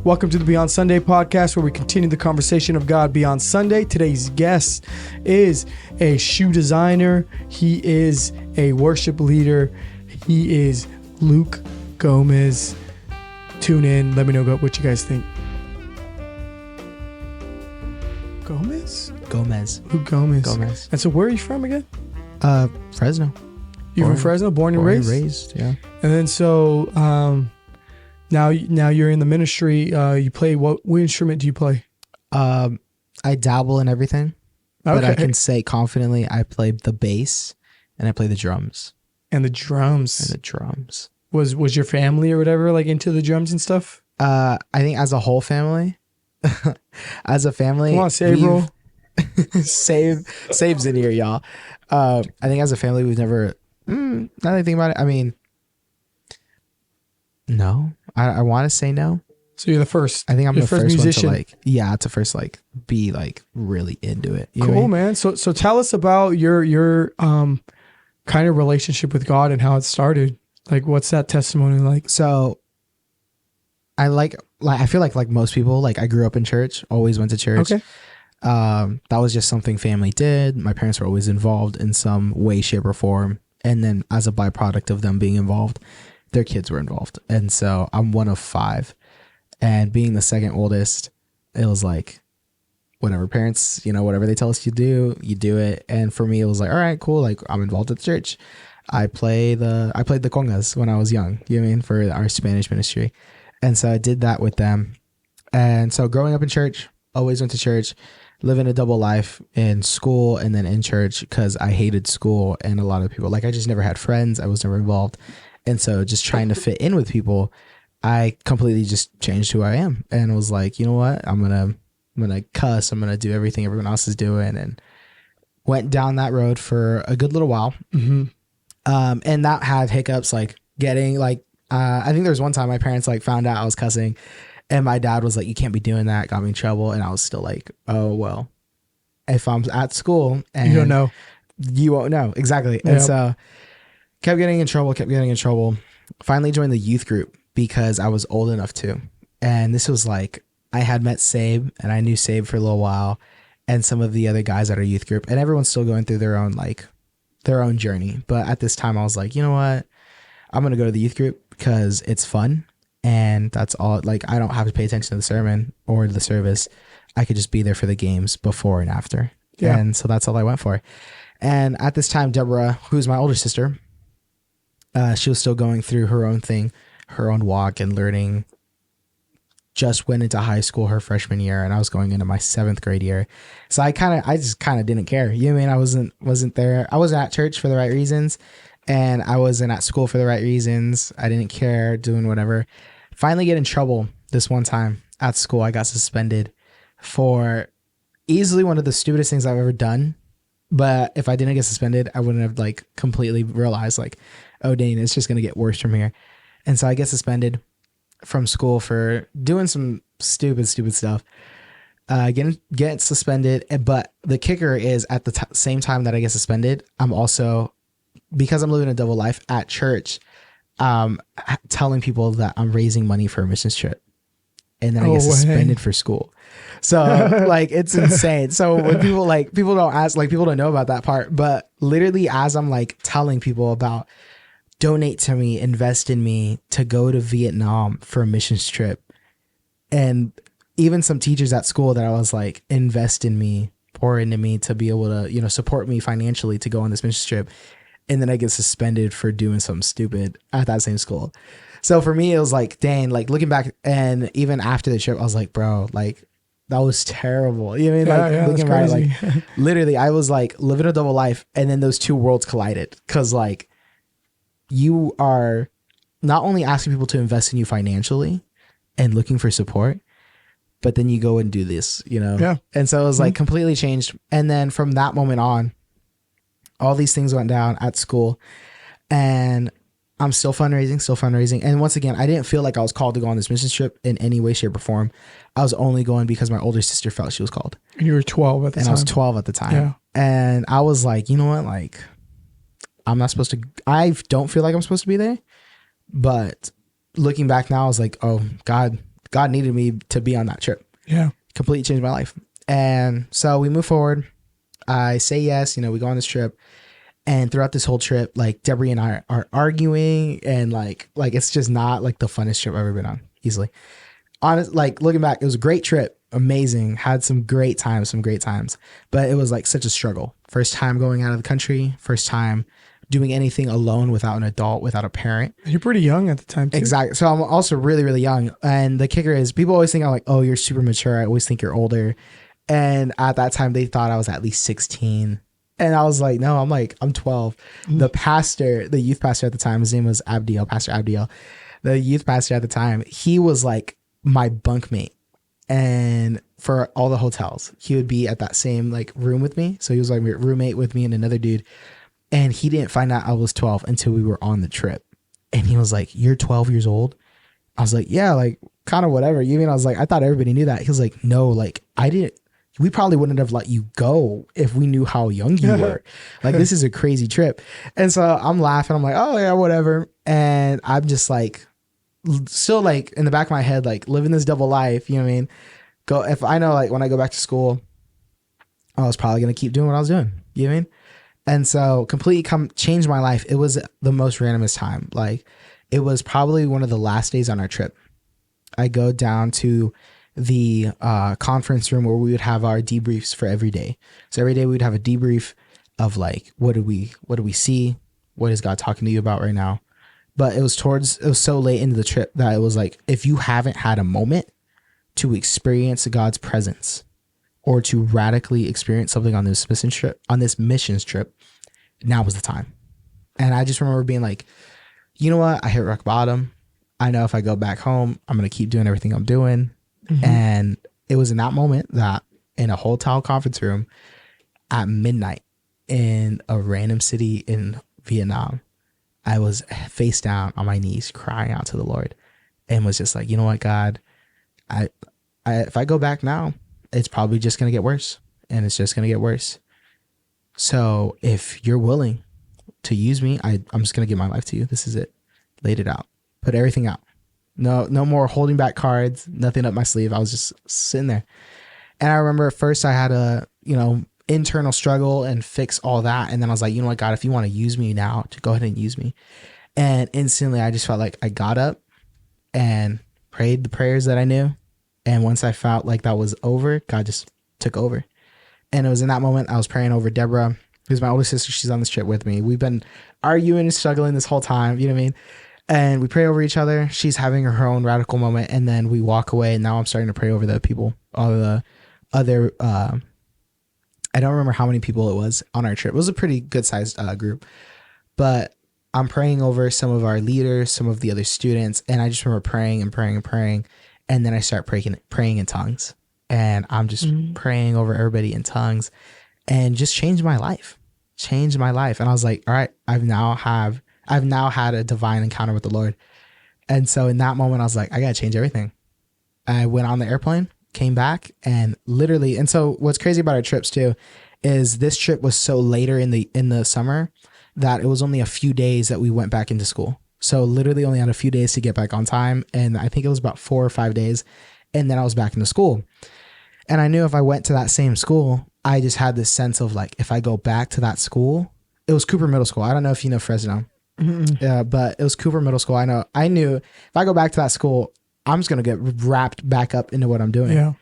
Welcome to the Beyond Sunday podcast, where we continue the conversation of God beyond Sunday. Today's guest is a shoe designer. He is a worship leader. He is Luke Gomez. Tune in. Let me know what you guys think. Gomez? Gomez. Luke Gomez. Gomez. And so where are you from again? Fresno. You're from Fresno? Born and raised? Yeah. And then so now you're in the ministry. You play, what instrument do you play? I dabble in everything, but I can say confidently I play the bass and I play the drums. And the drums. Was your family or whatever like into the drums and stuff? I think as a whole family, as a family, come on, save bro. Save's in here, y'all. I think as a family we've never. Now that I think about it, I mean, no. I want to say no. So you're the first. I think I'm the first musician. one to be really into it. You cool, know what I mean? Man. So tell us about your kind of relationship with God and how it started. Like, what's that testimony like? So I feel like most people, like I grew up in church, always went to church. Okay. That was just something family did. My parents were always involved in some way, shape, or form. And then as a byproduct of them being involved, their kids were involved. And so I'm one of 5. And being the second oldest, it was like, whatever parents, whatever they tell us you do it. And for me, it was like, all right, cool. Like I'm involved at the church. I played the congas when I was young, you know what I mean, for our Spanish ministry. And so I did that with them. And so growing up in church, always went to church, living a double life in school and then in church because I hated school. And a lot of people, like I just never had friends. I was never involved. And so just trying to fit in with people, I completely just changed who I am and was like, you know what, I'm going to cuss. I'm going to do everything everyone else is doing, and went down that road for a good little while. Mm-hmm. And that had hiccups, like getting like, I think there was one time my parents like found out I was cussing and my dad was like, you can't be doing that. Got me in trouble. And I was still like, oh, well, if I'm at school and you don't know, you won't know. Exactly. Yep. And so kept getting in trouble, finally joined the youth group because I was old enough to. And this was like, I had met Sabe and I knew Sabe for a little while and some of the other guys at our youth group, and everyone's still going through their own journey. But at this time I was like, you know what? I'm going to go to the youth group because it's fun. And that's all. Like, I don't have to pay attention to the sermon or the service. I could just be there for the games before and after. Yeah. And so that's all I went for. And at this time, Deborah, who's my older sister, she was still going through her own thing, her own walk and learning. Just went into high school her freshman year, and I was going into my 7th grade year. So I just kind of didn't care. You know what I mean? I wasn't there. I wasn't at church for the right reasons, and I wasn't at school for the right reasons. I didn't care, doing whatever. Finally get in trouble this one time at school. I got suspended for easily one of the stupidest things I've ever done. But if I didn't get suspended, I wouldn't have like completely realized like, oh, dang, it's just going to get worse from here. And so I get suspended from school for doing some stupid stuff, getting suspended. But the kicker is at the same time that I get suspended, I'm also, because I'm living a double life at church, telling people that I'm raising money for a missions trip, and then I get suspended for school. So like, it's insane. So when people don't ask, like people don't know about that part, but literally as I'm like telling people about donate to me, invest in me to go to Vietnam for a missions trip. And even some teachers at school that I was like, invest in me, pour into me to be able to, support me financially to go on this missions trip. And then I get suspended for doing something stupid at that same school. So for me, it was like, dang, like looking back, and even after the trip, I was like, bro, like that was terrible. You know what I mean? Like looking back, like literally I was like living a double life, and then those two worlds collided. Cause like, you are not only asking people to invest in you financially and looking for support, but then you go and do this, Yeah. And so it was like completely changed. And then from that moment on, all these things went down at school, and I'm still fundraising. And once again, I didn't feel like I was called to go on this mission trip in any way, shape, or form. I was only going because my older sister felt she was called. And you were 12 at the time. And I was 12 at the time. Yeah. And I was like, you know what? Like, I don't feel like I'm supposed to be there. But looking back now, I was like, oh, God God needed me to be on that trip. Yeah. Completely changed my life. And so we move forward. I say yes, we go on this trip. And throughout this whole trip, like Debbie and I are arguing, and like it's just not like the funnest trip I've ever been on, easily. Honest, like looking back, it was a great trip, amazing, had some great times, but it was like such a struggle. First time going out of the country, first time doing anything alone without an adult, without a parent. You're pretty young at the time too. Exactly. So I'm also really, really young. And the kicker is people always think I'm like, oh, you're super mature. I always think you're older. And at that time they thought I was at least 16. And I was like, no, I'm 12. The youth pastor at the time, his name was Pastor Abdiel. The youth pastor at the time, he was like my bunkmate. And for all the hotels, he would be at that same like room with me. So he was like my roommate with me and another dude. And he didn't find out I was 12 until we were on the trip. And he was like, you're 12 years old? I was like, yeah, like kind of whatever. I was like, I thought everybody knew that. He was like, no, like we probably wouldn't have let you go if we knew how young you were. Like, this is a crazy trip. And so I'm laughing. I'm like, oh yeah, whatever. And I'm just like, still like in the back of my head, like living this double life. You know what I mean? If I know, like when I go back to school, I was probably going to keep doing what I was doing. You know what I mean? And so completely changed my life. It was the most randomest time. Like it was probably one of the last days on our trip. I go down to the conference room where we would have our debriefs for every day. So every day we would have a debrief of like, what do we see? What is God talking to you about right now? But it was so late into the trip that it was like, if you haven't had a moment to experience God's presence or to radically experience something on this missions trip, now was the time. And I just remember being like, you know what? I hit rock bottom. I know if I go back home, I'm going to keep doing everything I'm doing. Mm-hmm. And it was in that moment that in a hotel conference room at midnight in a random city in Vietnam, I was face down on my knees crying out to the Lord and was just like, you know what, God, if I go back now, it's probably just going to get worse, and it's just going to get worse. So if you're willing to use me, I'm just going to give my life to you. This is it. Laid it out. Put everything out. No more holding back cards, nothing up my sleeve. I was just sitting there. And I remember at first I had a, internal struggle and fix all that. And then I was like, you know what, God, if you want to use me now, to go ahead and use me. And instantly I just felt like I got up and prayed the prayers that I knew. And once I felt like that was over, God just took over. And it was in that moment I was praying over Deborah, who's my older sister. She's on this trip with me. We've been arguing and struggling this whole time. You know what I mean? And we pray over each other. She's having her own radical moment. And then we walk away. And now I'm starting to pray over the people, all the other, I don't remember how many people it was on our trip. It was a pretty good sized group, but I'm praying over some of our leaders, some of the other students. And I just remember praying and praying and praying. And then I start praying in tongues, and I'm just praying over everybody in tongues, and just changed my life. And I was like, all right, I've now had a divine encounter with the Lord. And so in that moment, I was like, I got to change everything. I went on the airplane, came back, and literally, and so what's crazy about our trips too, is this trip was so later in the summer that it was only a few days that we went back into school. So literally only had a few days to get back on time. And I think it was about 4 or 5 days. And then I was back into school. And I knew if I went to that same school, I just had this sense of like, if I go back to that school, it was Cooper Middle School. I don't know if you know Fresno. Mm-hmm. Yeah, but it was Cooper Middle School. I knew if I go back to that school, I'm just going to get wrapped back up into what I'm doing. Yeah.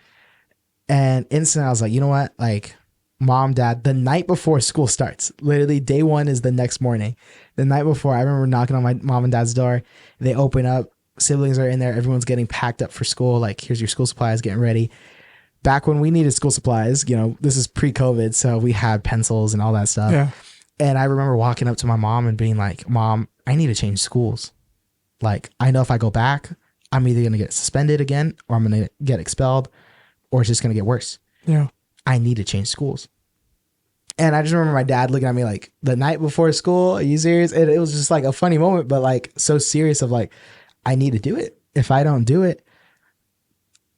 And instantly I was like, you know what? Like, Mom, Dad, the night before school starts, literally day one is the next morning. The night before, I remember knocking on my mom and dad's door. They open up, siblings are in there. Everyone's getting packed up for school. Like, here's your school supplies, getting ready. Back when we needed school supplies, this is pre-COVID. So we had pencils and all that stuff. Yeah. And I remember walking up to my mom and being like, Mom, I need to change schools. Like, I know if I go back, I'm either going to get suspended again, or I'm going to get expelled, or it's just going to get worse. Yeah. I need to change schools. And I just remember my dad looking at me like, the night before school, are you serious? And it was just like a funny moment, but like so serious of like, I need to do it. If I don't do it,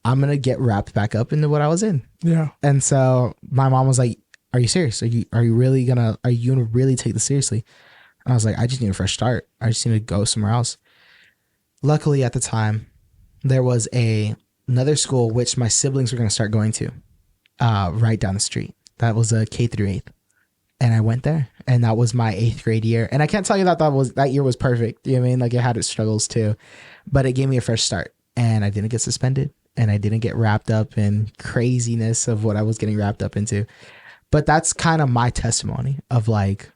I'm going to get wrapped back up into what I was in. Yeah. And so my mom was like, are you serious? Are you going to really take this seriously? And I was like, I just need a fresh start. I just need to go somewhere else. Luckily at the time, there was a another school which my siblings were going to start going to, right down the street. That was a K through 8th. And I went there, and that was my 8th grade year. And I can't tell you that year was perfect. You know what I mean? Like, it had its struggles too, but it gave me a fresh start, and I didn't get suspended, and I didn't get wrapped up in craziness of what I was getting wrapped up into. But that's kind of my testimony of like,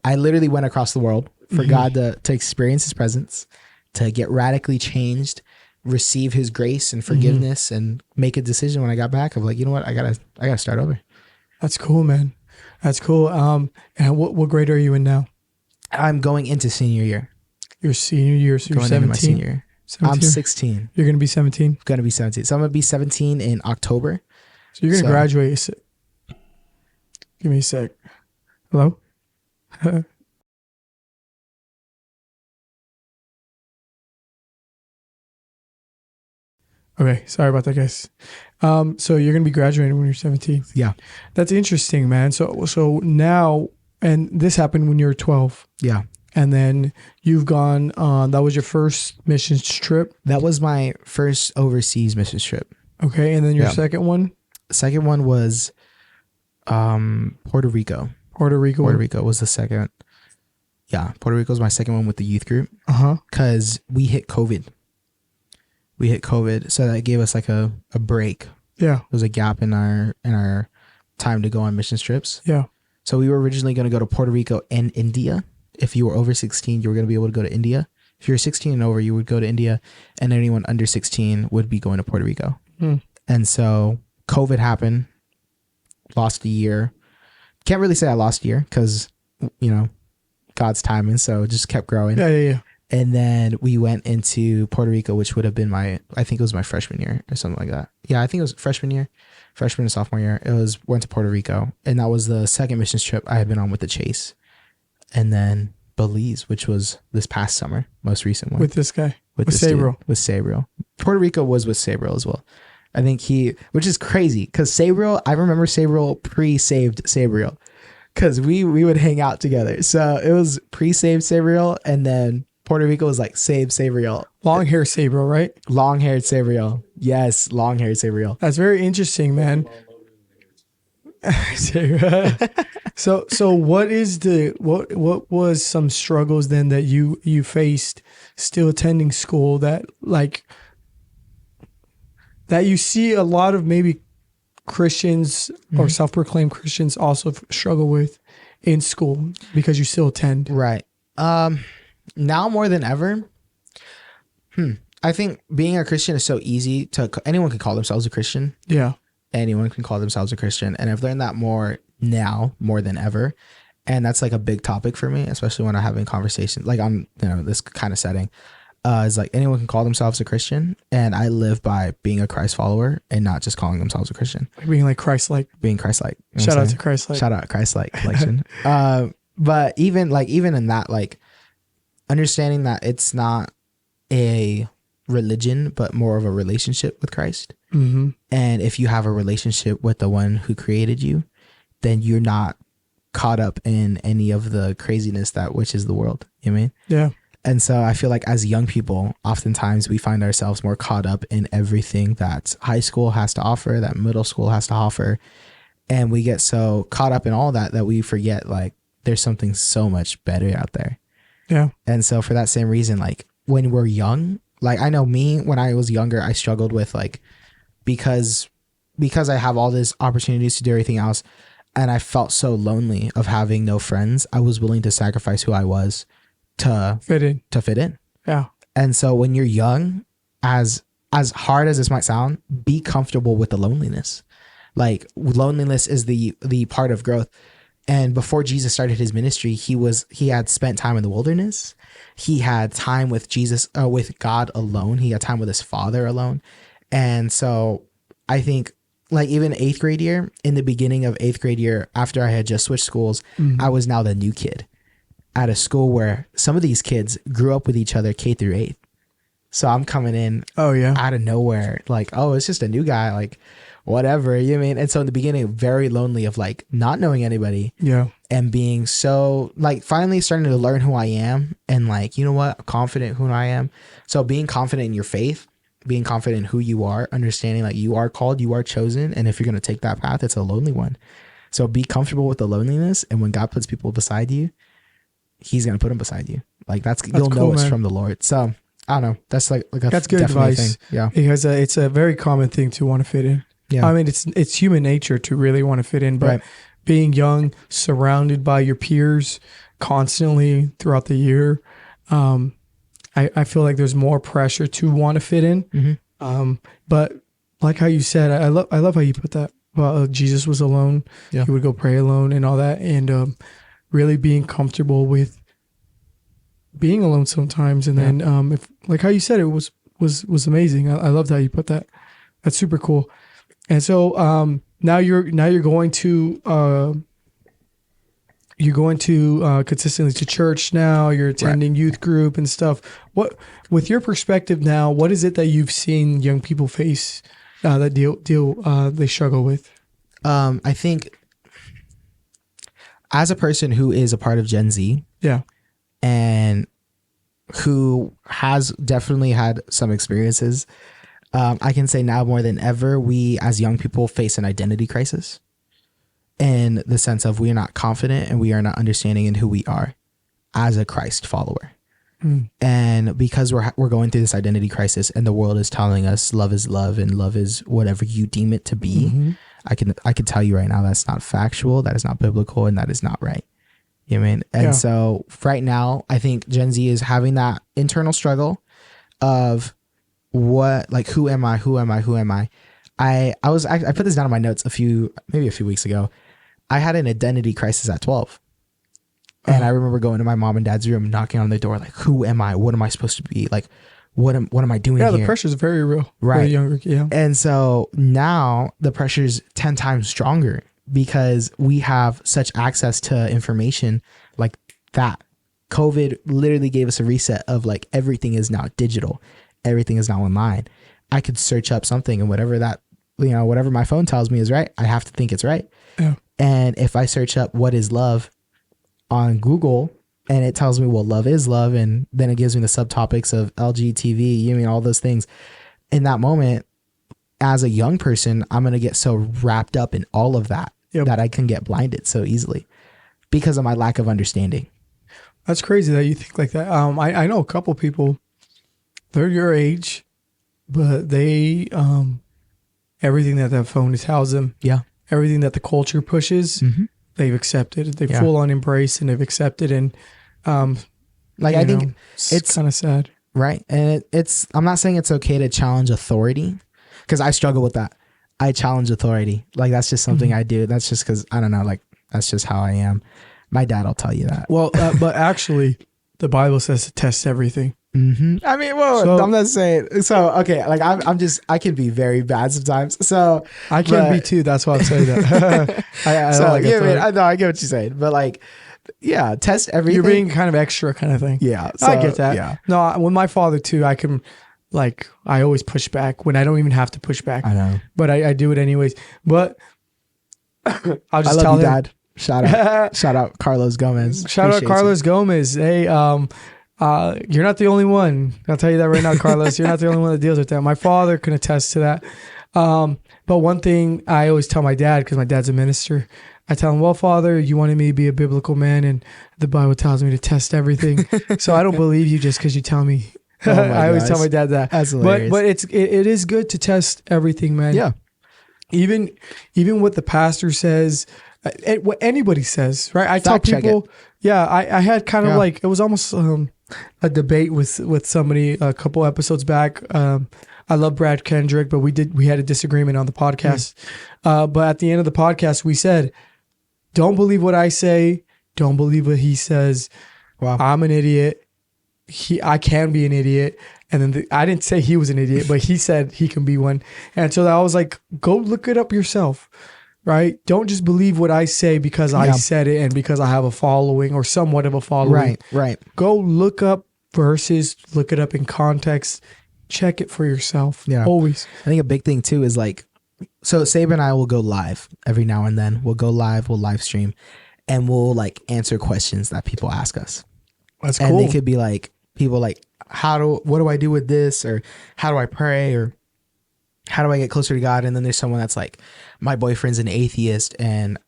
I literally went across the world for God to experience his presence, to get radically changed, receive his grace and forgiveness, and make a decision when I got back of like, you know what? I gotta start over. That's cool, man. That's cool. And what grade are you in now? I'm going into senior year. Your senior year, so you're Going 17. into my senior year. 17? I'm 16. You're gonna be 17. Going to be 17. So I'm gonna be 17 in October. So you're gonna graduate. Give me a sec. Hello. Okay, sorry about that, guys. So you're gonna be graduating when you're 17. Yeah. That's interesting, man. So now, and this happened when you were 12. Yeah. And then you've gone on, that was your first missions trip. That was my first overseas missions trip. Okay. And then your second one? Second one was Puerto Rico. Puerto Rico was the second. Yeah. Puerto Rico was my second one with the youth group. Uh-huh. Because we hit COVID. So that gave us like a break. Yeah. There was a gap in our time to go on mission trips. Yeah. So we were originally going to go to Puerto Rico and India. If you were over 16, you were going to be able to go to India. If you were 16 and over, you would go to India, and anyone under 16 would be going to Puerto Rico. And so COVID happened, lost a year. Can't really say I lost a year because, you know, God's timing. So it just kept growing. Yeah. And then we went into Puerto Rico, which would have been I think it was my freshman year or something like that. Yeah, I think it was freshman and sophomore year. Went to Puerto Rico. And that was the second missions trip I had been on with the Chase. And then Belize, which was this past summer, most recent one. With this guy. With Sabriel. With Sabriel. Puerto Rico was with Sabriel as well. I think which is crazy because Sabriel, I remember Sabriel pre-saved Sabriel because we would hang out together. So it was pre-saved Sabriel, and then Puerto Rico was like saved Sabriel. Long hair Sabriel, right? Long-haired Sabriel. Yes, long-haired Sabriel. That's very interesting, man. So what was some struggles then that you faced still attending school that you see a lot of maybe Christians or self-proclaimed Christians also struggle with in school because you still attend? Right. Now more than ever, I think being a Christian is so easy anyone can call themselves a Christian. Yeah. Anyone can call themselves a Christian. And I've learned that more now, more than ever. And that's like a big topic for me, especially when I'm having conversations like on, this kind of setting. It's like anyone can call themselves a Christian. And I live by being a Christ follower and not just calling themselves a Christian. Being like Christ-like. Being Christ-like. Shout out to Christ-like. Shout out Christ-like collection. But even in that, like understanding that it's not a religion, but more of a relationship with Christ. Mm-hmm. And if you have a relationship with the one who created you, then you're not caught up in any of the craziness which is the world. You know what I mean? Yeah. And so I feel like as young people, oftentimes we find ourselves more caught up in everything that high school has to offer, that middle school has to offer. And we get so caught up in all that we forget like there's something so much better out there. Yeah. And so for that same reason, like when we're young, like I know me, when I was younger, I struggled with like, because I have all these opportunities to do everything else, and I felt so lonely of having no friends, I was willing to sacrifice who I was to fit in. Yeah. And so when you're young, as hard as this might sound, be comfortable with the loneliness. Like loneliness is the part of growth. And before Jesus started his ministry, he had spent time in the wilderness. He had time with Jesus, with God alone. He had time with his Father alone. And so I think like even 8th grade year, in the beginning of 8th grade year, after I had just switched schools, I was now the new kid at a school where some of these kids grew up with each other K through 8th. So I'm coming in out of nowhere, like, oh, it's just a new guy, like whatever, you know what I mean? And so in the beginning, very lonely of like not knowing anybody. Yeah. And being so like finally starting to learn who I am and like, you know what, confident who I am. So being confident in your faith, being confident in who you are, understanding like you are called, you are chosen, and if you're going to take that path, it's a lonely one. So be comfortable with the loneliness, and when God puts people beside you, he's going to put them beside you. Like that's you'll cool, know it's man. from the Lord. So I don't know. That's like That's good definitely a advice. thing. Yeah. Because it's a very common thing to want to fit in. Yeah. I mean, it's human nature to really want to fit in, but Right. being young, surrounded by your peers constantly throughout the year, I feel like there's more pressure to want to fit in. Mm-hmm. But like how you said, I love how you put that. Well, Jesus was alone. Yeah. He would go pray alone and all that, and really being comfortable with being alone sometimes. And then, if like how you said, it was amazing. I loved how you put that. That's super cool. And so now you're going to consistently to church now. You're attending youth group and stuff. What, with your perspective now, what is it that you've seen young people face that they struggle with? I think as a person who is a part of Gen Z, Yeah. and who has definitely had some experiences, I can say now more than ever, we as young people face an identity crisis in the sense of we are not confident and we are not understanding in who we are as a Christ follower. And because we're going through this identity crisis and the world is telling us love is love and love is whatever you deem it to be, I can tell you right now that's not factual, that is not biblical, and that is not right. You know what I mean? And so right now, I think Gen Z is having that internal struggle of what, like, who am I? Who am I? Who am I? I put this down in my notes maybe a few weeks ago. I had an identity crisis at 12. And I remember going to my mom and dad's room, knocking on their door, like, who am I? What am I supposed to be? Like, what am I doing here? Yeah, the pressure's very real. Right. For the younger, yeah. And so now the pressure's 10 times stronger because we have such access to information like that. COVID literally gave us a reset of like, everything is now digital. Everything is now online. I could search up something and whatever my phone tells me is right, I have to think it's right. Yeah. And if I search up what is love on Google and it tells me, well, love is love, and then it gives me the subtopics of LGTV, you mean all those things. In that moment, as a young person, I'm going to get so wrapped up in all of that that I can get blinded so easily because of my lack of understanding. That's crazy that you think like that. I know a couple people, they're your age, but they, everything that phone has housed them, everything that the culture pushes, they've accepted. They full on embrace and they've accepted. And I think it's kind of sad. Right. And I'm not saying it's okay to challenge authority because I struggle with that. I challenge authority. Like, that's just something I do. That's just because, I don't know, like, that's just how I am. My dad will tell you that. Well, but actually, the Bible says to test everything. I mean, well, I'm not saying so. Okay, like I can be very bad sometimes. So I can be too. That's why I'm saying that. I know I get what you're saying, but like, yeah, test everything. You're being kind of extra, kind of thing. Yeah, so, I get that. Yeah. No, with my father too, I can, like, I always push back when I don't even have to push back. I know, but I do it anyways. But I'll just tell tell you, him. Dad. Shout out Carlos Gomez. Shout out Carlos Gomez. Hey, you're not the only one. I'll tell you that right now, Carlos. You're not the only one that deals with that. My father can attest to that. But one thing I always tell my dad, because my dad's a minister, I tell him, well, Father, you wanted me to be a biblical man, and the Bible tells me to test everything. So I don't believe you just because you tell me. I always tell my dad that. That's hilarious. But it is good to test everything, man. Yeah. Even what the pastor says, what anybody says, right? I tell Fact check people, I had kind of like, it was almost a debate with somebody a couple episodes back. I love Brad Kendrick, but we had a disagreement on the podcast. But at the end of the podcast, we said, don't believe what I say. Don't believe what he says. Wow. I'm an idiot. I can be an idiot. And then I didn't say he was an idiot, but he said he can be one. And so I was like, go look it up yourself, right? Don't just believe what I say because I said it and because I have a following or somewhat of a following. Right. Go look up verses, look it up in context, check it for yourself. Yeah. Always. I think a big thing too is like, so Sabe and I will go live every now and then. We'll go live, we'll live stream, and we'll like answer questions that people ask us. That's cool. And they could be like, people like, what do I do with this, or how do I pray, or how do I get closer to God? And then there's someone that's like, my boyfriend's an atheist and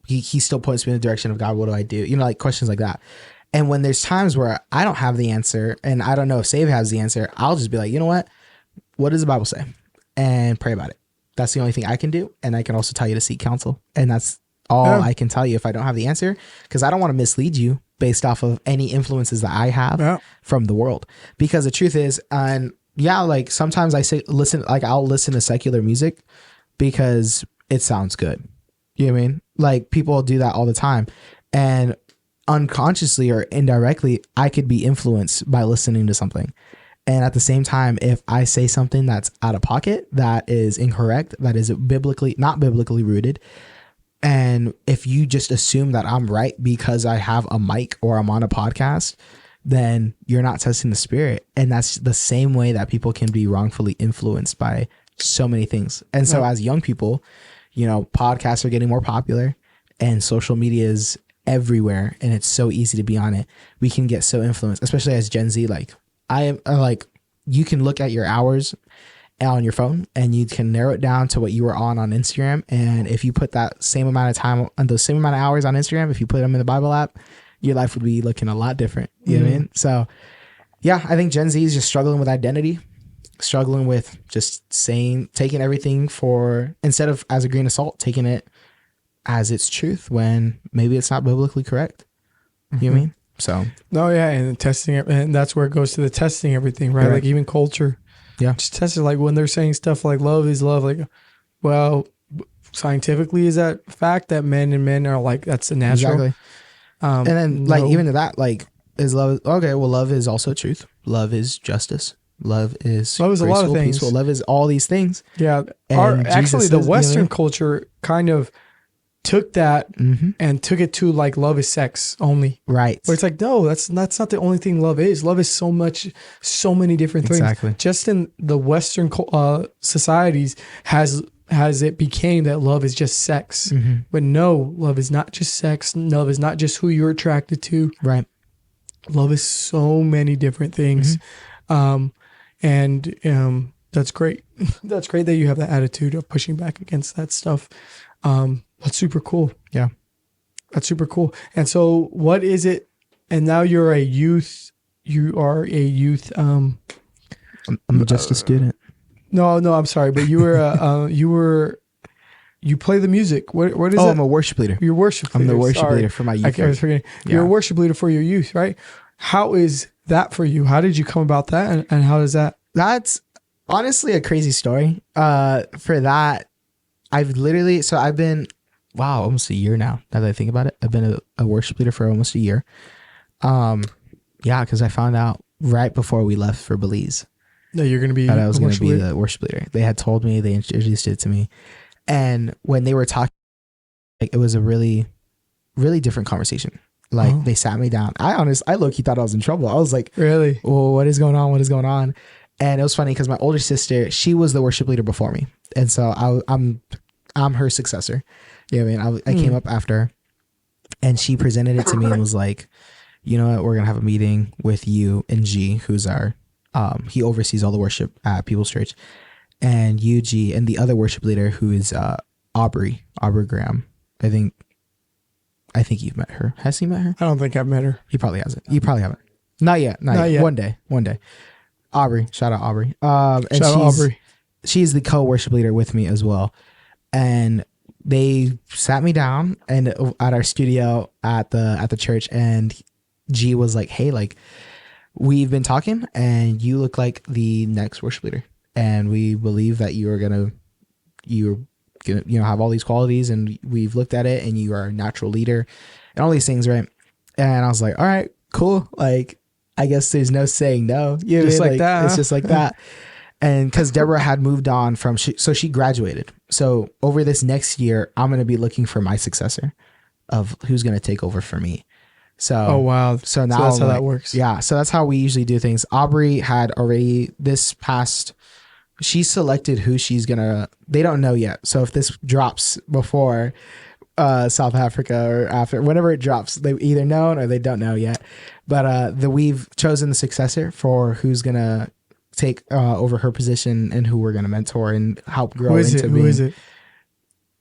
he still points me in the direction of God. What do I do? You know, like questions like that. And when there's times where I don't have the answer and I don't know if Save has the answer, I'll just be like, you know what does the Bible say? And pray about it. That's the only thing I can do. And I can also tell you to seek counsel. And that's all I can tell you if I don't have the answer, because I don't want to mislead you based off of any influences that I have from the world. Because the truth is, and yeah, like sometimes I'll listen to secular music because it sounds good. You know what I mean? Like people do that all the time. And unconsciously or indirectly, I could be influenced by listening to something. And at the same time, if I say something that's out of pocket, that is incorrect, that is not biblically rooted, and if you just assume that I'm right because I have a mic or I'm on a podcast, then you're not testing the spirit. And that's the same way that people can be wrongfully influenced by so many things. And so as young people, you know, podcasts are getting more popular and social media is everywhere and it's so easy to be on it. We can get so influenced, especially as Gen Z. Like you can look at your hours on your phone and you can narrow it down to what you were on Instagram. And if you put that same amount of time on those same amount of hours on Instagram, if you put them in the Bible app, your life would be looking a lot different. You know what I mean? So yeah, I think Gen Z is just struggling with identity, struggling with just taking everything instead of as a grain of salt, taking it as its truth when maybe it's not biblically correct. You know what I mean? So no, yeah, and testing it, and that's where it goes to the testing everything, right? Like even culture, just test it. Like when they're saying stuff like love is love, like, well, scientifically, is that fact that men and men are like that's the natural? Exactly. And then like even to that, like is love okay? Well, love is also truth. Love is justice. Love is a lot of things. Peaceful. Love is all these things. Yeah. Actually, the Western culture kind of took that and took it to like love is sex only. Right. Where it's like, no, that's not the only thing love is. Love is so many different things. Exactly. Just in the Western societies has it became that love is just sex. But no, love is not just sex. Love is not just who you're attracted to. Right. Love is so many different things. And that's great. That's great that you have that attitude of pushing back against that stuff. That's super cool. Yeah. That's super cool. And so what is it? And now you're a youth. You are a youth. I'm just a student. No, I'm sorry. But you were, you play the music. What is it? I'm a worship leader. You're worship leader. I'm the worship leader for my youth. I was forgetting. You're a worship leader for your youth, right? How is that for you? How did you come about that? And how does that? That's honestly a crazy story. For that, I've been, almost a year now that I think about it. I've been a worship leader for almost a year. Because I found out right before we left for Belize that you're going to be that I was going to be the worship leader. They had told me, they introduced it to me. And when they were talking, like, it was a really, really different conversation. Like they sat me down. I low-key thought I was in trouble. I was like, really? Well, what is going on? What is going on? And it was funny because my older sister, she was the worship leader before me. And so I'm her successor. You know what I mean? I came up after her and she presented it to me and was like, you know what? We're going to have a meeting with you and G, who's he oversees all the worship at People's Church, and you, G, and the other worship leader who is Aubrey Graham. I think you've met her. Has he met her? I don't think I've met her. He probably hasn't. You probably haven't. Not yet. One day. Aubrey. Shout out Aubrey. Aubrey. She's the co-worship leader with me as well. And they sat me down and at our studio at the church, and G was like, hey, like, we've been talking and you look like the next worship leader. And we believe that you're gonna have all these qualities, and we've looked at it and you are a natural leader and all these things, right? And I was like, all right, cool. Like, I guess there's no saying no. You know, just like that. It's just like that. And because Deborah had moved on so she graduated. So over this next year, I'm going to be looking for my successor of who's going to take over for me. So, oh, wow. So now that's how that works. Yeah. So that's how we usually do things. Aubrey had already she selected who she's going to, they don't know yet. So if this drops before, South Africa or after whenever it drops. They either know or they don't know yet. But we've chosen the successor for who's gonna take over her position and who we're gonna mentor and help grow into. Who is it?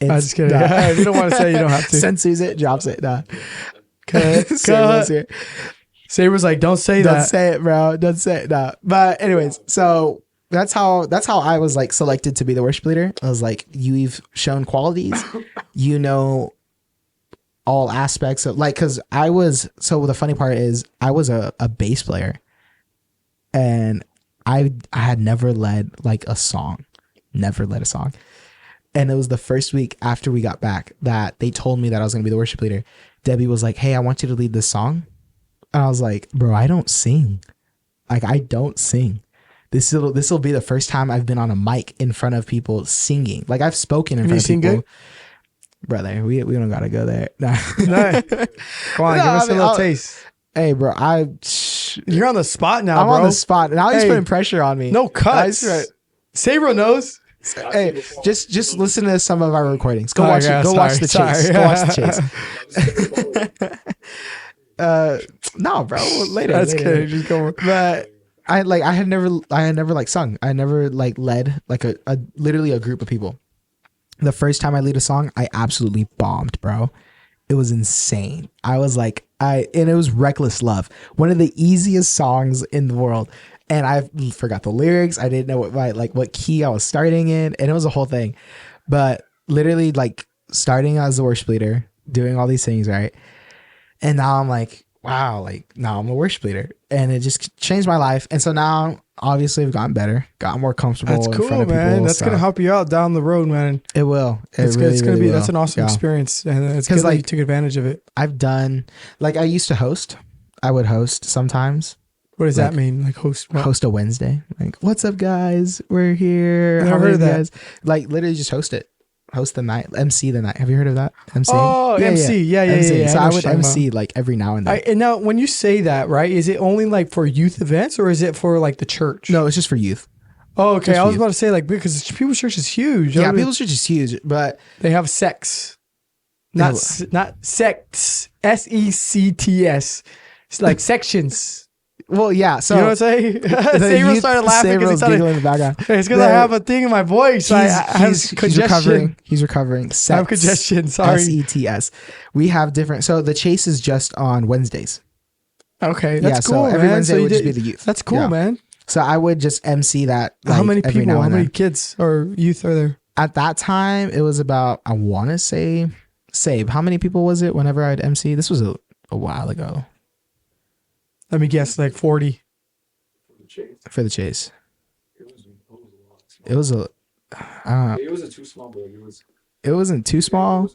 I'm just kidding. If you don't want to say, you don't have to. Censors it, drops it. Nah. Saber's like, don't say that. Don't say it, bro. Don't say it. Nah. But anyways, so that's how I was like selected to be the worship leader. I was like, you've shown qualities, you know, all aspects of like, cause so the funny part is I was a bass player and I had never led a song. And it was the first week after we got back that they told me that I was going to be the worship leader. Debbie was like, hey, I want you to lead this song. And I was like, bro, I don't sing. I don't sing. This will be the first time I've been on a mic in front of people singing. Like I've spoken in front of people. Good? Brother, we don't got to go there. Nah. No. Come on, give us a little taste. Hey, bro, you're on the spot now, I'm bro. on the spot. Now he's putting pressure on me. No cuts. Saber knows. Hey, just listen to some of our recordings. Go watch it. Go watch the chase. Go watch the chase. No, bro. Later. That's good. Just go. But I had never sung. I never led literally a group of people. The first time I lead a song, I absolutely bombed, bro. It was insane. I was and it was Reckless Love, one of the easiest songs in the world. And I forgot the lyrics. I didn't know what key I was starting in, and it was a whole thing. But literally, starting as the worship leader, doing all these things, right? And now I'm like, wow, now I'm a worship leader, and it just changed my life. And so now, obviously, I've gotten better, gotten more comfortable. That's cool, in front of man. people, That's gonna help you out down the road, man. It will. It's gonna be. That's an awesome experience, and it's good that you took advantage of it. I've done I used to host. I would host sometimes. What does that mean? Host what? Host a Wednesday. What's up, guys? We're here. Never heard of that. Guys? Literally just host it. Host the night. MC the night. Have you heard of that? MC. Oh, yeah, MC. Yeah. MC. So I would MC every now and then. And now, when you say that, right? Is it only for youth events, or is it for the church? No, it's just for youth. Oh, okay. I was about to say because People's Church is huge. Yeah, People's Church is huge, but they have sex, not sects. SECTS. It's sections. Well, yeah. So you know what I'm saying? Saber started laughing because giggling in the background. It's because I have a thing in my voice. He's recovering. He's recovering. I have congestion. Sorry. SETS. We have different. So the chase is just on Wednesdays. Okay, that's cool. So every Wednesday would just be the youth. That's cool, man. So I would just MC that. How many people? How many kids or youth are there? At that time, it was about, I want to say, Sabe. How many people was it whenever I'd MC? This was a while ago. Let me guess, 40. For the chase. It was too small, but it wasn't too small.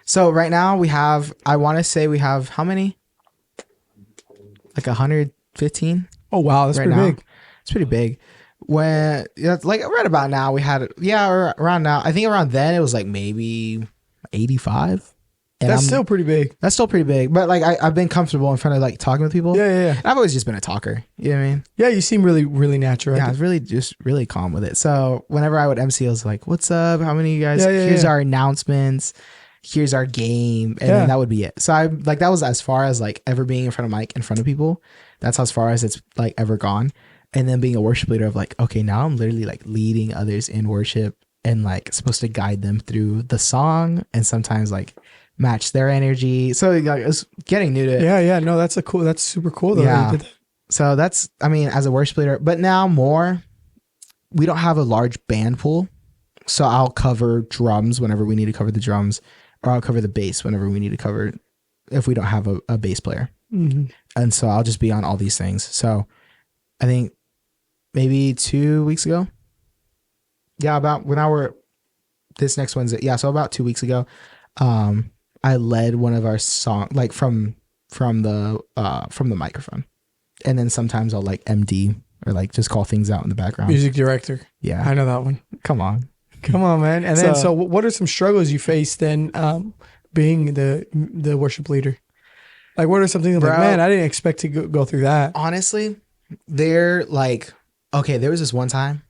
So right now we have, I want to say we have how many? 115. Oh wow, that's pretty big. It's pretty big. When right about now we had around now. I think around then it was maybe 85. And that's still pretty big. That's still pretty big. But I've been comfortable in front of talking with people. Yeah. I've always just been a talker. You know what I mean? Yeah, you seem really, really natural. Yeah, I was really calm with it. So whenever I would MC, I was like, what's up? How many of you guys? Here's our announcements. Here's our game. And then that would be it. So I that was as far as ever being in front of mic in front of people. That's as far as it's ever gone. And then being a worship leader of okay, now I'm literally leading others in worship and supposed to guide them through the song and sometimes match their energy. So it's getting new to it. Yeah. No, that's super cool though. Yeah. So that's, as a worship leader, but now we don't have a large band pool. So I'll cover drums whenever we need to cover the drums, or I'll cover the bass whenever we need to cover, if we don't have a bass player. Mm-hmm. And so I'll just be on all these things. So I think maybe 2 weeks ago. Yeah. About when this next Wednesday. Yeah. So about 2 weeks ago, I led one of our songs from the microphone, and then sometimes I'll MD or just call things out in the background. Music director. Yeah, I know that one. Come on, man. And then so what are some struggles you faced then being the worship leader? What are some things man, I didn't expect to go through that. Honestly, they're okay. There was this one time,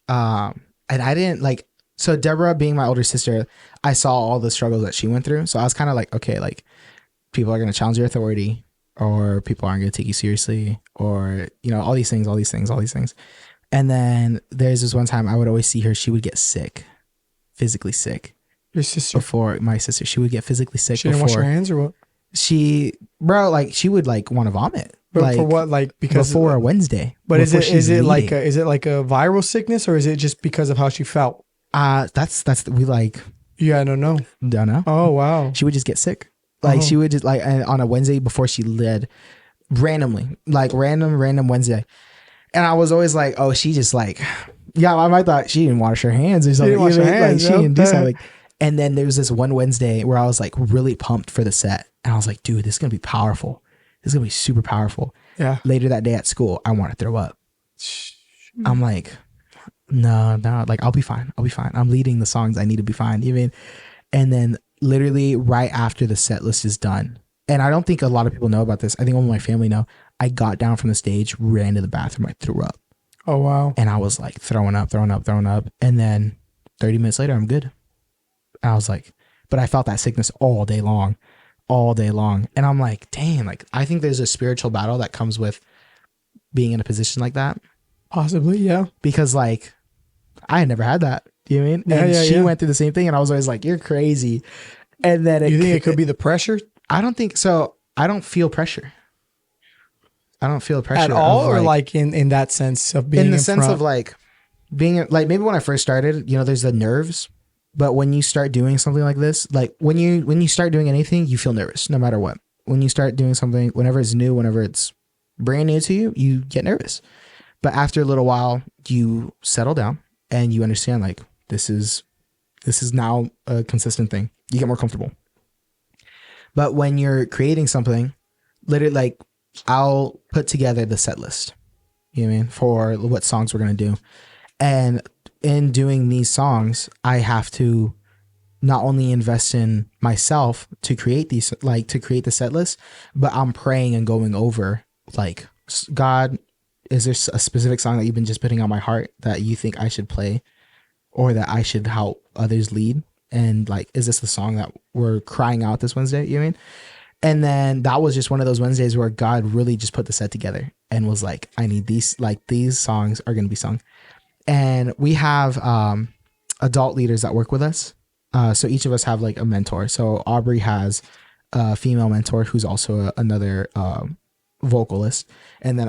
and I didn't so Deborah being my older sister, I saw all the struggles that she went through. So I was kind of like, okay, like people are going to challenge your authority, or people aren't going to take you seriously, or, all these things. And then there's this one time I would always see her. She would get sick, physically sick. Your sister? Before my sister, she would get physically sick. She didn't wash her hands or what? She would like want to vomit. But like, for what? Like because before a Wednesday. But is it like a viral sickness, or is it just because of how she felt? We like. Yeah, I don't know. Don't know. Oh wow. She would just get sick. Like she would just like on a Wednesday before she led, randomly, like random Wednesday, and I was always like, oh, she just like, yeah, I might thought she didn't wash her hands or something. She didn't wash her hands. Like she didn't do something. And then there was this one Wednesday where I was like really pumped for the set, and I was like, dude, this is gonna be powerful. This is gonna be super powerful. Yeah. Later that day at school, I want to throw up. I'm like, no, like I'll be fine. I'm leading the songs. I need to be fine. Even, and then literally right after the set list is done, and I don't think a lot of people know about this. I think only my family know. I got down from the stage, ran to the bathroom, I threw up. Oh wow. And I was like throwing up. And then 30 minutes later, I'm good. And I was like, but I felt that sickness all day long. And I'm like, damn, like I think there's a spiritual battle that comes with being in a position like that. Possibly, yeah. Because like I had never had that. Do you know what I mean? Yeah, and she went through the same thing, and I was always like, you're crazy. And then you think it could be the pressure? I don't think so. I don't feel pressure. At all, or like in that sense of being in the sense of like being like, maybe when I first started, there's the nerves. But when you start doing something like this, like when you start doing anything, you feel nervous no matter what. When you start doing something, whenever it's new, whenever it's brand new to you, you get nervous. But after a little while, you settle down and you understand like this is now a consistent thing. You get more comfortable. But when you're creating something, literally like I'll put together the set list, you know what I mean, for what songs we're going to do. And in doing these songs, I have to not only invest in myself to create these, like to create the set list, but I'm praying and going over like, God, is there a specific song that you've been just putting on my heart that you think I should play or that I should help others lead? And like, is this the song that we're crying out this Wednesday? You know what I mean? And then that was just one of those Wednesdays where God really just put the set together and was like, I need these, like these songs are going to be sung. And we have adult leaders that work with us. So each of us have like a mentor. So Aubrey has a female mentor who's also another vocalist. And then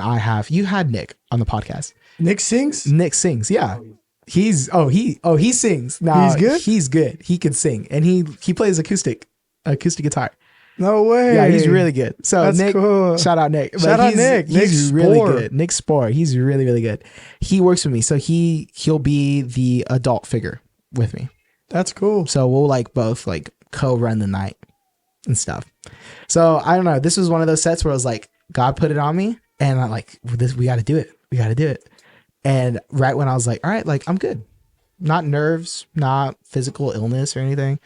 you had Nick on the podcast. Nick sings? Nick sings, yeah. He sings. Now, he's good? He's good. He can sing. And he plays acoustic guitar. No way. Yeah, he's really good. So that's Nick, cool. Shout out Nick. Shout out Nick. He's really good. Nick Spore. He's really, really good. He works with me. So he'll be the adult figure with me. That's cool. So we'll like both like co-run the night and stuff. So I don't know. This was one of those sets where I was like, God put it on me and I'm like, we got to do it. And right when I was like, all right, like I'm good. Not nerves, not physical illness or anything,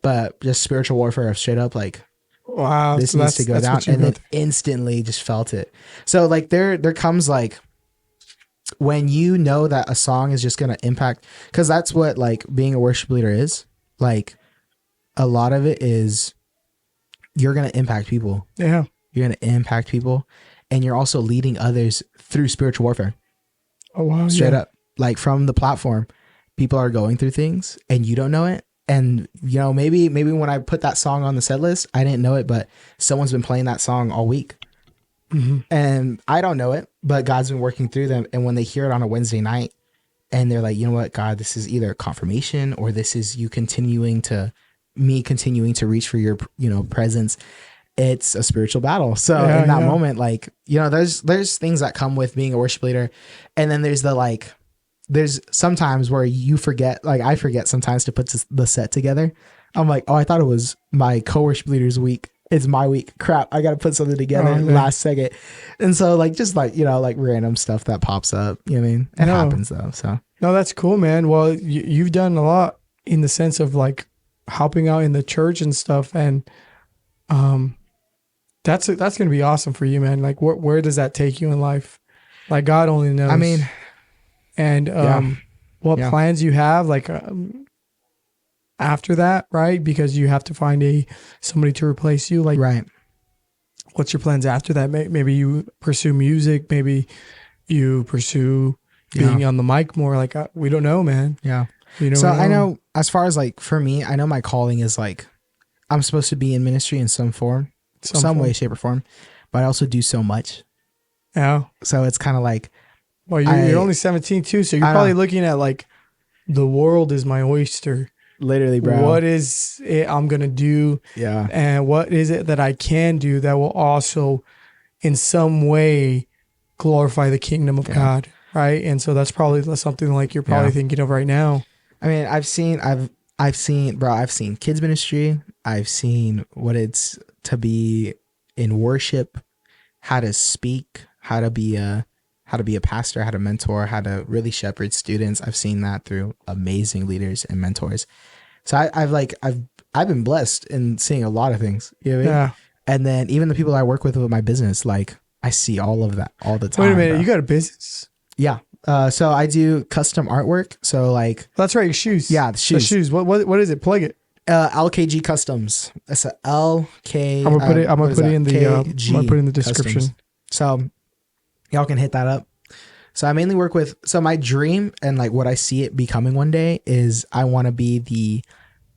but just spiritual warfare of straight up like, wow, this needs to go down. And then instantly just felt it. So like there comes like when you know that a song is just going to impact, because that's what like being a worship leader is. Like a lot of it is you're going to impact people. Yeah. You're going to impact people and you're also leading others through spiritual warfare. Oh, wow. Straight up. Like from the platform, people are going through things and you don't know it. And, maybe when I put that song on the set list, I didn't know it, but someone's been playing that song all week. Mm-hmm. And I don't know it, but God's been working through them. And when they hear it on a Wednesday night and they're like, you know what, God, this is either confirmation or this is you continuing to reach for your, presence. It's a spiritual battle. So in that moment, like, there's things that come with being a worship leader. And then there's there's sometimes where you forget, like I forget sometimes to put the set together. I'm like, oh, I thought it was my co-worship leader's week. It's my week. Crap. I got to put something together last second. And so like, just like, like random stuff that pops up, you know what I mean? It happens though. So no, that's cool, man. Well, you've done a lot in the sense of like helping out in the church and stuff. And, that's going to be awesome for you, man. Like where does that take you in life? Like God only knows. I mean, and what plans you have, like after that, right? Because you have to find somebody to replace you. Like, Right. what's your plans after that? Maybe you pursue music. Maybe you pursue being on the mic more. Like, we don't know, man. Yeah. You know. So I know, as far as like for me, I know my calling is like I'm supposed to be in ministry in some form, some way, shape, or form, but I also do so much. Yeah. So it's kind of like, well, you're only 17 too, so you're probably looking at like, the world is my oyster. Literally, bro. What is it I'm gonna do? Yeah. And what is it that I can do that will also, in some way, glorify the kingdom of God, right? And so that's probably something like you're probably thinking of right now. I mean, I've seen kids ministry. I've seen what it's to be in worship, how to speak, how to be a pastor, how to mentor, how to really shepherd students. I've seen that through amazing leaders and mentors. So I've been blessed in seeing a lot of things. You know what I mean? Yeah. And then even the people I work with my business, like I see all of that all the time. Wait a minute, bro. you got a business? Yeah. So I do custom artwork. So like, that's right, your shoes. Yeah, the shoes. The shoes. What is it? Plug it. LKG Customs. That's a LK. I'm gonna put it in the description. Customs. So y'all can hit that up. So I mainly work with. So my dream and like what I see it becoming one day is I want to be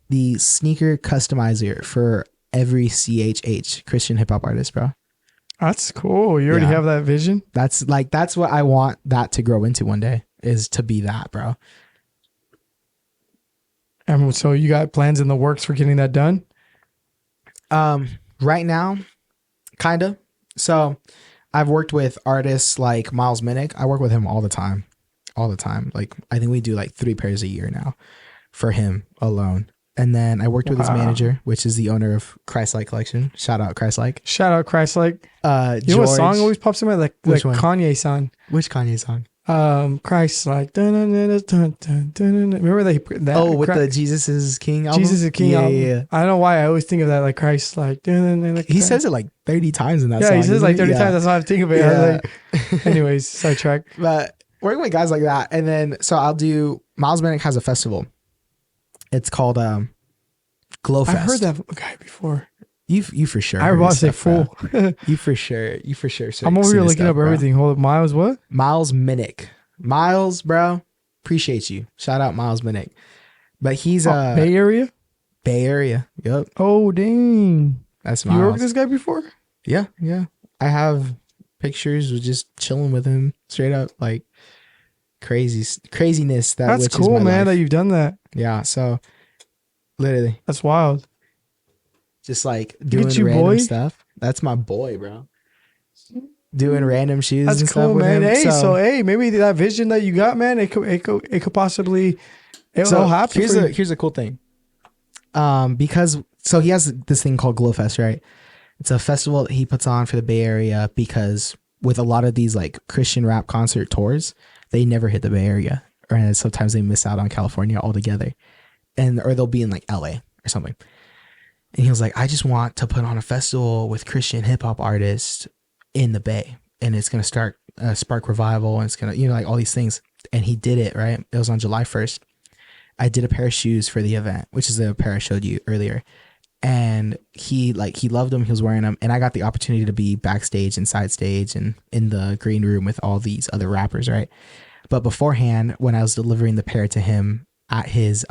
the sneaker customizer for every CHH Christian hip hop artist, bro. That's cool. You already have that vision. That's what I want that to grow into one day, is to be that, bro. And so you got plans in the works for getting that done? Right now, kind of. So I've worked with artists like Miles Minnick. I work with him all the time. Like I think we do like 3 pairs a year now for him alone. And then I worked with his manager, which is the owner of Christ-like Collection. Shout out Christ-like. Shout out Christ-like. You know George, what song always pops in my head? Like Kanye song. Which Kanye song? Christ-like. Remember that? With the Jesus is King album? Jesus is King album. Yeah. I don't know why I always think of that, like Christ-like. He says it like 30 times in that song. Yeah, he says like 30 times. That's why I think of it. Yeah. Like, anyways, sidetrack. But working with guys like that. And then, so I'll do, Miles Minnick has a festival. It's called Glow Fest. I heard that guy before. You for sure. I was about to say fool. You for sure. I'm over here looking up everything. Hold up. Miles what? Miles Minnick. Miles, bro. Appreciate you. Shout out Miles Minnick. But he's Bay Area? Bay Area. Yep. Oh, dang. That's Miles. You worked with this guy before? Yeah. I have pictures of just chilling with him straight up, like craziness. That's cool, man, that you've done that. Yeah. So literally. That's wild. Just like doing random stuff. That's my boy, bro. Doing random shoes. That's and cool, stuff man. With him. Hey, so maybe that vision that you got, man, it could possibly it'll happen. Here's a cool thing. Because so he has this thing called Glow Fest, right? It's a festival that he puts on for the Bay Area because with a lot of these like Christian rap concert tours, they never hit the Bay Area, and sometimes they miss out on California altogether, or they'll be in like LA or something. And he was like, I just want to put on a festival with Christian hip hop artists in the Bay, and it's gonna start spark revival, and it's gonna like all these things. And he did it, right? It was on July 1st. I did a pair of shoes for the event, which is the pair I showed you earlier. And he loved them. He was wearing them, and I got the opportunity to be backstage and side stage and in the green room with all these other rappers, right? But beforehand, when I was delivering the pair to him at his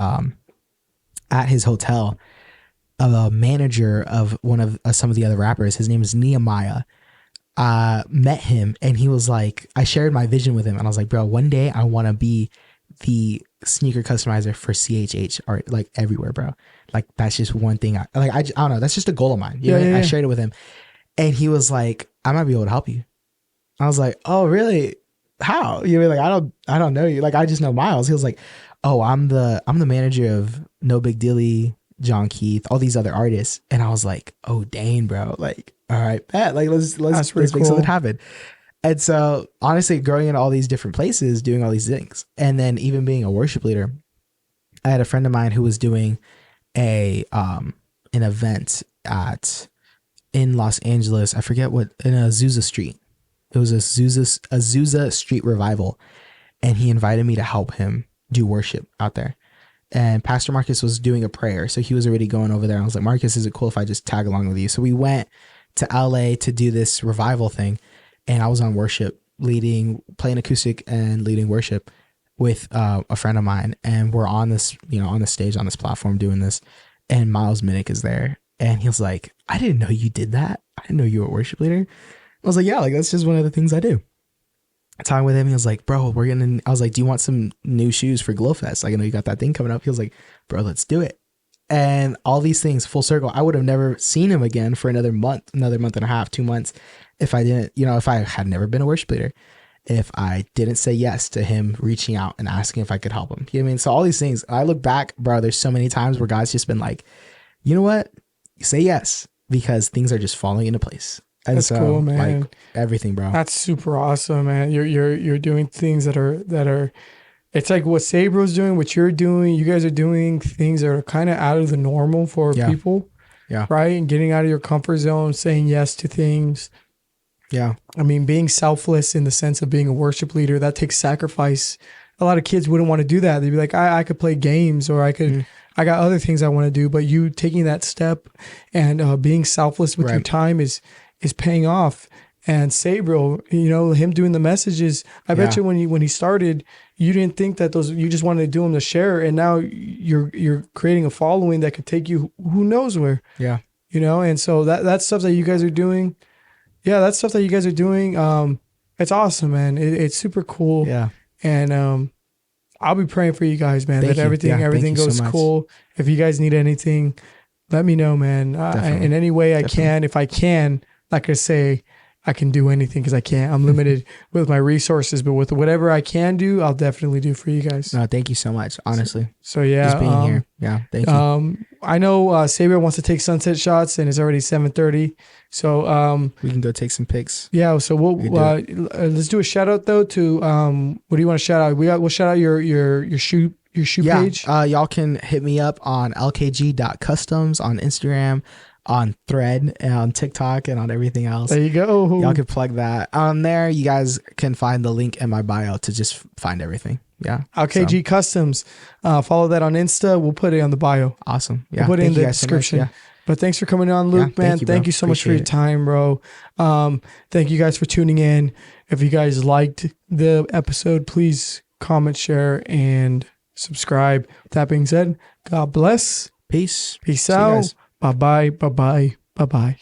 hotel, a manager of one of some of the other rappers, his name is Nehemiah, met him, and he was like, I shared my vision with him, and I was like, bro, one day I want to be the sneaker customizer for CHH art, like everywhere, bro. Like that's just one thing. I don't know. That's just a goal of mine. You know? I shared it with him, and he was like, I might be able to help you. I was like, oh really? How? You know, like I don't know you. Like I just know Miles. He was like, oh, I'm the manager of No Big Dilly, John Keith, all these other artists. And I was like, oh dang, bro. Like, all right, bet. Like let's make something happen. And so honestly, growing in all these different places, doing all these things, and then even being a worship leader, I had a friend of mine who was doing an event in Los Angeles. I forget what, in Azusa Street. It was a Azusa Street revival, and he invited me to help him do worship out there. and Pastor Marcus was doing a prayer. So he was already going over there. I was like, Marcus, is it cool if I just tag along with you? So we went to LA to do this revival thing. And I was on worship, playing acoustic and leading worship with a friend of mine. And we're on this, on the stage, on this platform doing this. And Miles Minnick is there. And he was like, I didn't know you did that. I didn't know you were a worship leader. I was like, yeah, like that's just one of the things I do. Talking with him, he was like, bro, I was like, do you want some new shoes for Glowfest? Like, I know you got that thing coming up. He was like, bro, let's do it. And all these things full circle. I would have never seen him again for another month and a half, 2 months, if I didn't, if I had never been a worship leader, if I didn't say yes to him reaching out and asking if I could help him. You know what I mean? So all these things, I look back, bro, there's so many times where God's just been like, you know what? Say yes, because things are just falling into place. And that's cool, man. Like everything, bro. That's super awesome, man. You're doing things that are. It's like what Sabro's doing, what you're doing. You guys are doing things that are kind of out of the normal for people. Yeah. Right. And getting out of your comfort zone, saying yes to things. Yeah. I mean, being selfless in the sense of being a worship leader, that takes sacrifice. A lot of kids wouldn't want to do that. They'd be like, I could play games, or I got other things I want to do. But you taking that step and being selfless with your time is paying off. And Sabro, him doing the messages, I bet you when he started, you didn't think that you just wanted to do them to share. And now you're creating a following that could take you who knows where. Yeah. And so that's stuff that you guys are doing. Yeah, that's stuff that you guys are doing. It's awesome, man. It's super cool. Yeah. And I'll be praying for you guys, man, Thank that you. everything goes so cool. If you guys need anything, let me know, man. In any way I can, if I can, like I say, I can do anything because I can't. I'm limited with my resources, but with whatever I can do, I'll definitely do for you guys. No, thank you so much, honestly. So yeah. Just being here. Yeah, thank you. I know Sabro wants to take sunset shots and it's already 7:30. So we can go take some pics. Yeah, so let's do a shout out though to what do you want to shout out? We'll shout out your shoe page. Y'all can hit me up on lkg.customs on Instagram, on Thread, and on TikTok, and on everything else. There you go. Y'all can plug that on there. You guys can find the link in my bio to just find everything. Yeah. LKG Customs. Follow that on Insta. We'll put it on the bio. Awesome. Yeah. We'll put it in the description. So but thanks for coming on, Luke, man. Thank you so much for your time, bro. Thank you guys for tuning in. If you guys liked the episode, please comment, share, and subscribe. With that being said, God bless. Peace. Peace out. Bye-bye. Bye-bye. Bye-bye.